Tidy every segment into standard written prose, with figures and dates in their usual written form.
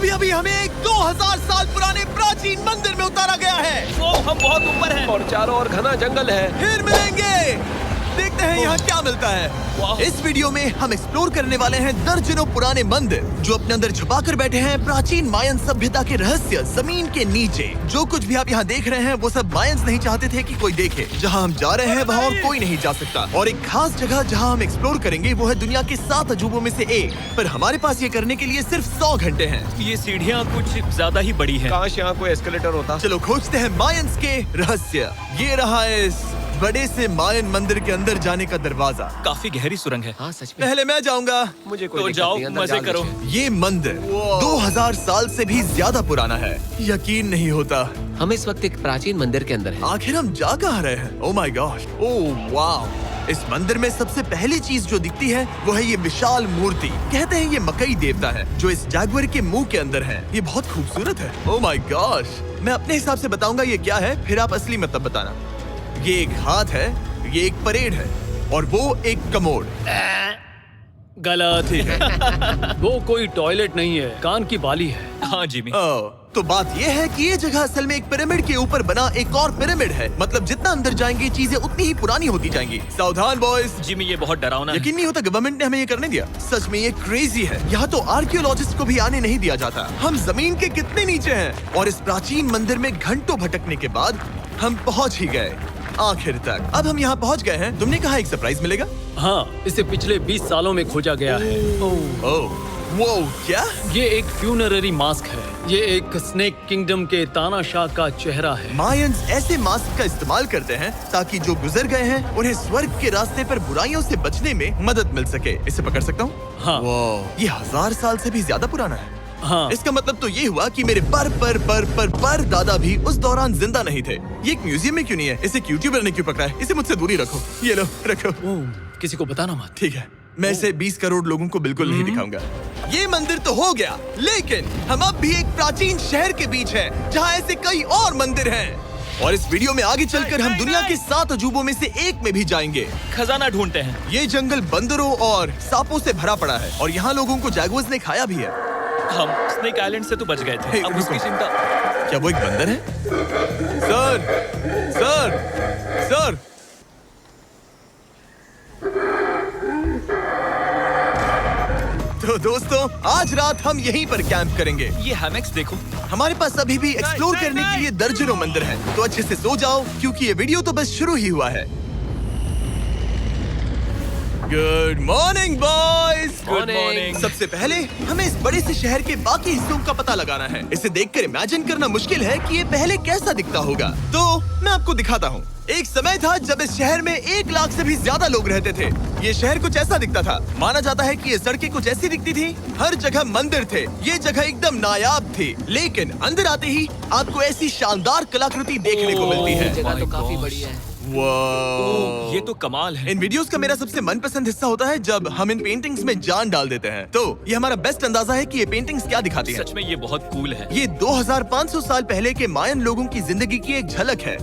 अभी अभी हमें एक 2000 साल पुराने प्राचीन मंदिर में उतारा गया है। वो हम बहुत ऊपर हैं और चारों ओर घना जंगल है। फिर मिलेंगे। देखते हैं यहाँ क्या मिलता है। इस वीडियो में हम एक्सप्लोर करने वाले हैं दर्जनों पुराने मंदिर जो अपने अंदर छुपा कर बैठे हैं प्राचीन मायन सभ्यता के रहस्य जमीन के नीचे। जो कुछ भी आप यहाँ देख रहे हैं वो सब मायंस नहीं चाहते थे कि कोई देखे। जहाँ हम जा रहे हैं वहाँ और कोई नहीं जा सकता। और एक खास जगह जहाँ हम एक्सप्लोर करेंगे वो है दुनिया के 7 अजूबों में से एक। पर हमारे पास ये करने के लिए सिर्फ 100 घंटे हैं। ये सीढ़ियाँ कुछ ज्यादा ही बड़ी हैं। काश यहाँ कोई एस्केलेटर होता। चलो खोजते हैं मायंस के रहस्य। ये रहा इस बड़े से मायन मंदिर के अंदर जाने का दरवाजा। काफी गहरी सुरंग है। हाँ सच में। पहले मैं जाऊंगा। मुझे कोई तो दिक्कत जाओ, नहीं, अंदर मजे जाने करो। दीजिए। ये मंदिर 2000 साल से भी ज्यादा पुराना है। यकीन नहीं होता। हम इस वक्त एक प्राचीन मंदिर के अंदर हैं। आखिर हम जा कहाँ रहे हैं? ओह माय गॉड, ओह वाव। इस मंदिर में सबसे पहली चीज जो दिखती है वो है ये विशाल मूर्ति। कहते हैं ये मकई देवता है जो इस जैगुआर के मुंह के अंदर है। ये बहुत खूबसूरत है। ओह माय गॉड। मैं अपने हिसाब से बताऊंगा ये क्या है, फिर आप असली मतलब बताना। ये एक हाथ है, ये एक परेड है और वो एक कमोड। गलत है। वो कोई टॉयलेट नहीं है, कान की बाली है। हाँ जिमी। तो बात ये है कि ये जगह असल में एक पिरामिड के ऊपर बना एक और पिरामिड है। मतलब जितना अंदर जाएंगे चीजें उतनी ही पुरानी होती जाएंगी। सावधान बॉयज। जिमी ये बहुत डरावना है। यकीन नहीं होता गवर्नमेंट ने हमें ये करने दिया। सच में ये क्रेजी है। यहाँ तो आर्कियोलॉजिस्ट को भी आने नहीं दिया जाता। हम जमीन के कितने नीचे हैं और इस प्राचीन मंदिर में घंटों भटकने के बाद हम पहुँच ही गए आखिर तक। अब हम यहाँ पहुँच गए हैं। तुमने कहा एक सरप्राइज मिलेगा। हाँ, इसे पिछले 20 सालों में खोजा गया है। ओह वो क्या? ये एक फ्यूनररी मास्क है। ये एक स्नेक किंगडम के तानाशाह का चेहरा है। मायंस ऐसे मास्क का इस्तेमाल करते हैं ताकि जो गुजर गए हैं उन्हें स्वर्ग के रास्ते पर बुराइयों से बचने में मदद मिल सके। इसे पकड़ सकता हूँ? हाँ। ये 1000 साल से भी ज्यादा पुराना है। हाँ। इसका मतलब तो ये हुआ कि मेरे पर दादा भी उस दौरान जिंदा नहीं थे। ये एक म्यूजियम में क्यों नहीं है? इसे यूट्यूबर ने क्यों पकड़ा है? इसे मुझसे दूरी रखो। ये लो रखो। किसी को बताना मत। ठीक है, मैं इसे 20 करोड़ लोगों को बिल्कुल नहीं दिखाऊंगा। ये मंदिर तो हो गया, लेकिन हम अब भी एक प्राचीन शहर के बीच हैं, जहाँ ऐसे कई और मंदिर हैं। और इस वीडियो में आगे चलकर हम दुनिया के 7 अजूबों में से एक में भी जाएंगे। खजाना ढूंढते हैं। ये जंगल बंदरों और सांपों से भरा पड़ा है और यहाँ लोगों को जैगुआर्स ने खाया भी है। हम स्नेक आइलैंड से तो बच गए थे। हे, अब रुको। उसकी चिंता। क्या वो एक बंदर है? Sir, sir, sir. तो दोस्तों आज रात हम यहीं पर कैंप करेंगे। ये हैमेक्स देखो। हमारे पास अभी भी एक्सप्लोर करने के लिए दर्जनों मंदिर हैं। तो अच्छे से सो जाओ क्योंकि ये वीडियो तो बस शुरू ही हुआ है। Good morning boys. Good morning. सबसे पहले हमें इस बड़े से शहर के बाकी हिस्सों का पता लगाना है। इसे देखकर इमेजिन करना मुश्किल है कि ये पहले कैसा दिखता होगा। तो मैं आपको दिखाता हूँ। एक समय था जब इस शहर में 1 लाख से भी ज्यादा लोग रहते थे। ये शहर कुछ ऐसा दिखता था। माना जाता है कि ये सड़कें कुछ ऐसी दिखती थी। हर जगह मंदिर थे। ये जगह एकदम नायाब थी। लेकिन अंदर आते ही आपको ऐसी शानदार कलाकृति देखने को मिलती है। जगह तो काफी बड़ी है। वाह, ये तो कमाल है। इन वीडियोस का मेरा सबसे मनपसंद हिस्सा होता है जब हम इन पेंटिंग्स में जान डाल देते हैं। तो ये हमारा बेस्ट अंदाजा है कि ये पेंटिंग्स क्या दिखाती हैं। सच में ये बहुत कूल है। ये 2500 साल पहले के मायन लोगों की जिंदगी की एक झलक है।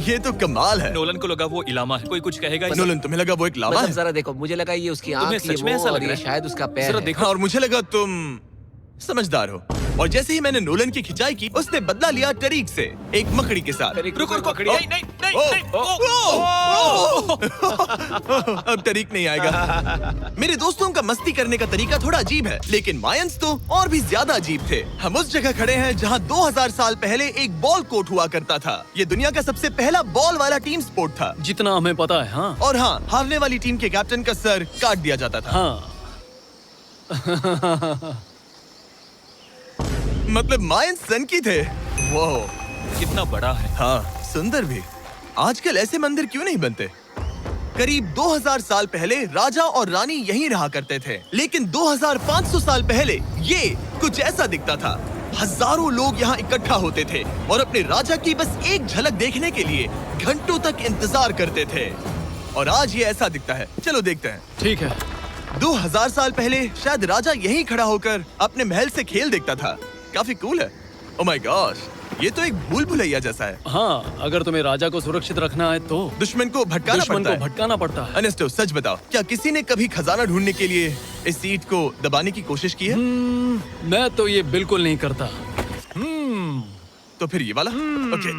ये तो कमाल है। नोलन को लगा वो इलामा है। कोई कुछ कहेगा? नोलन तुम्हें लगा वो एक लावा मतलब है? जरा देखो, मुझे लगा ये उसकी आंख, तुम्हें ये सच में वो, ऐसा और लग रहा ये है? शायद उसका पैर जरा है। देखो। और मुझे लगा तुम समझदार हो। और जैसे ही मैंने नोलन की खिंचाई की उसने बदला लिया टरीक से, एक मकड़ी के साथ। रुको रुको। ओ, नहीं नहीं नहीं ओ, नहीं। ओ, ओ, अब टरीक नहीं आएगा। मेरे दोस्तों का मस्ती करने का तरीका थोड़ा अजीब है, लेकिन मायंस तो और भी ज्यादा अजीब थे। हम उस जगह खड़े हैं जहां 2000 साल पहले एक बॉल कोर्ट हुआ करता था। ये दुनिया का सबसे पहला बॉल वाला टीम स्पोर्ट था। जितना हमें पता है। हाँ। और हाँ, हारने वाली टीम के कैप्टन का सर काट दिया जाता था। हाँ। मतलब मायंस सन की थे। वो कितना बड़ा है। हाँ, सुंदर भी। आजकल ऐसे मंदिर क्यों नहीं बनते? करीब 2000 साल पहले राजा और रानी यहीं रहा करते थे, लेकिन 2500 साल पहले ये कुछ ऐसा दिखता था। हजारों लोग यहाँ इकट्ठा होते थे और अपने राजा की बस एक झलक देखने के लिए घंटों तक इंतजार करते थे। और आज ये ऐसा दिखता है। चलो देखते हैं। ठीक है। 2000 साल पहले शायद राजा यहीं खड़ा होकर अपने महल से खेल देखता था। काफी कूल है। ओह माय गॉड, ये तो एक भूल भुलैया जैसा है। हाँ, अगर तुम्हें राजा को सुरक्षित रखना है तो दुश्मन को भटकाना दुश्मन पड़ता को है। भटकाना पड़ता है। अनेस्टो, सच बताओ, क्या किसी ने कभी खजाना ढूंढने के लिए इस सीट को दबाने की कोशिश की है? मैं तो ये बिल्कुल नहीं करता। तो फिर ये वाला? ओके,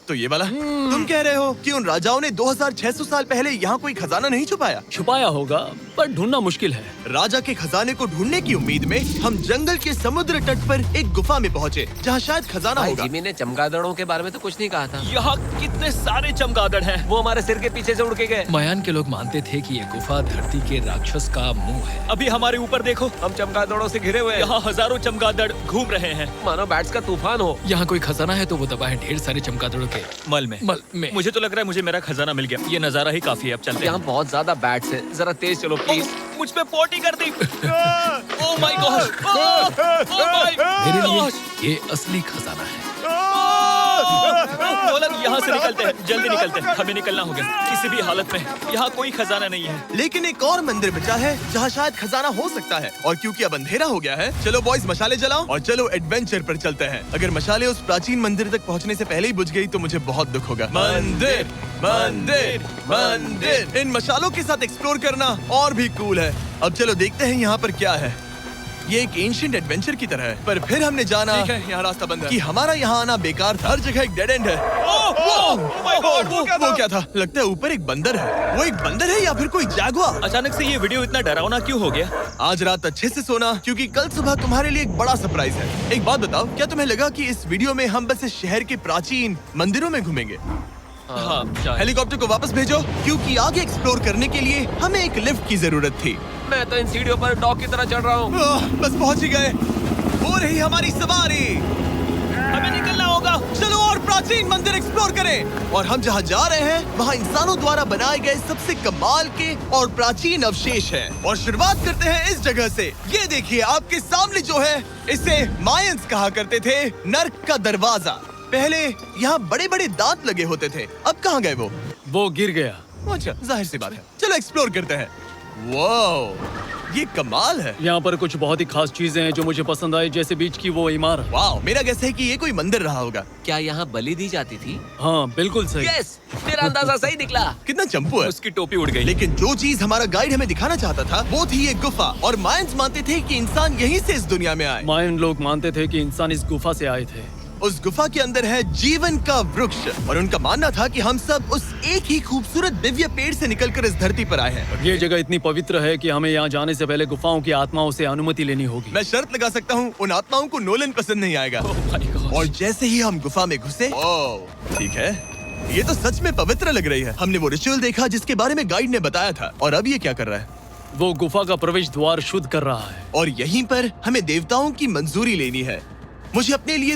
तो ये वाला? तुम कह रहे हो कि उन राजाओं ने 2600 साल पहले यहाँ कोई खजाना नहीं छुपाया? छुपाया होगा, पर ढूंढना मुश्किल है। राजा के खजाने को ढूंढने की उम्मीद में हम जंगल के समुद्र तट पर एक गुफा में पहुँचे, जहाँ शायद खजाना भाई होगा। जिमी ने चमगादड़ों के बारे में तो कुछ नहीं कहा था। यहाँ कितने सारे चमगादड़ हैं। वो हमारे सिर के पीछे से उड़ के गए। मायान के लोग मानते थे कि ये गुफा धरती के राक्षस का मुंह है। अभी हमारे ऊपर देखो, हम चमगादड़ों से घिरे हुए हैं। यहाँ हजारों चमगादड़ घूम रहे हैं। मानो बैट्स का तूफान हो। यहाँ कोई खजाना है तो वो दबा है ढेर सारे चमगादड़ों के मल में। में। मुझे तो लग रहा है मुझे मेरा खजाना मिल गया। ये नजारा ही काफी है, अब चलते यहाँ हैं। बहुत ज्यादा बैट्स हैं। जरा तेज चलो प्लीज। मुझ पे पोटी कर दी। Oh my God, oh my मेरे गॉड। लिए ये असली खजाना है। नोलन, यहाँ से निकलते हैं, जल्दी निकलते हैं, हमें निकलना होगा किसी भी हालत में। यहाँ कोई खजाना नहीं है। लेकिन एक और मंदिर बचा है जहाँ शायद खजाना हो सकता है, और क्योंकि अब अंधेरा हो गया है, चलो बॉयज मशाले जलाओ और चलो एडवेंचर पर चलते हैं। अगर मशाले उस प्राचीन मंदिर तक पहुँचने से पहले ही बुझ गई तो मुझे बहुत दुख होगा। मंदिर, मंदिर, मंदिर। इन मशालों के साथ एक्सप्लोर करना और भी कूल है। अब चलो देखते हैं यहाँ पर क्या है। ये एक एंशिएंट एडवेंचर की तरह है, पर फिर हमने जाना ठीक है, यहाँ रास्ता बंद है। कि हमारा यहाँ आना बेकार था। हर जगह एक डेड एंड है। वो क्या था? लगता है ऊपर एक बंदर है। वो एक बंदर है या फिर कोई जैगुआर? अचानक से ये वीडियो इतना डरावना क्यों हो गया? आज रात अच्छे से सोना, क्योंकि कल सुबह तुम्हारे लिए एक बड़ा सरप्राइज है। एक बात बताओ, क्या तुम्हें लगा कि इस वीडियो में हम बस इस शहर के प्राचीन मंदिरों में घूमेंगे? हाँ, शायद। हेलीकॉप्टर को वापस भेजो, क्योंकि आगे एक्सप्लोर करने के लिए हमें एक लिफ्ट की जरूरत थी। मैं तो इन सीढ़ियों पर डॉग की तरह चढ़ रहा हूँ। बस पहुंच ही गए। हो रही हमारी सवारी। हमें निकलना होगा। चलो और प्राचीन मंदिर एक्सप्लोर करें। और हम जहाँ जा रहे हैं वहाँ इंसानों द्वारा बनाए गए सबसे कमाल के और प्राचीन अवशेष हैं। और शुरुआत करते हैं इस जगह से। ये देखिए आपके सामने जो है, इसे मायंस कहा करते थे नर्क का दरवाजा। पहले यहाँ बड़े बड़े दांत लगे होते थे, अब कहाँ गए वो? वो गिर गया। अच्छा, जाहिर सी बात है। चलो एक्सप्लोर करते हैं। वाओ, ये कमाल है। यहाँ पर कुछ बहुत ही खास चीजें हैं जो मुझे पसंद आई, जैसे बीच की वो इमारत। वाओ, मेरा गेस है कि ये कोई मंदिर रहा होगा। क्या यहाँ बलि दी जाती थी? हाँ, बिल्कुल सही। यस, मेरा अंदाजा सही निकला। कितना चंपू है। उसकी टोपी उड़ गई। लेकिन जो चीज हमारा गाइड हमें दिखाना चाहता था वो थी ये गुफा। और मायंस मानते थे कि इंसान यहीं से इस दुनिया में आए। मायन लोग मानते थे कि इंसान इस गुफा से आए थे। उस गुफा के अंदर है जीवन का वृक्ष, और उनका मानना था कि हम सब उस एक ही खूबसूरत दिव्य पेड़ से निकलकर इस धरती पर आए हैं। ये जगह इतनी पवित्र है कि हमें यहाँ जाने से पहले गुफाओं की आत्माओं से अनुमति लेनी होगी। मैं शर्त लगा सकता हूँ उन आत्माओं को नोलन पसंद नहीं आएगा। ओह माय गॉड। और जैसे ही हम गुफा में घुसे, ठीक है, ये तो सच में पवित्र लग रही है। हमने वो रिचुअल देखा जिसके बारे में गाइड ने बताया था। और अब ये क्या कर रहा है? वो गुफा का प्रवेश द्वार शुद्ध कर रहा है। और यहीं पर हमें देवताओं की मंजूरी लेनी है। मुझे अपने लिए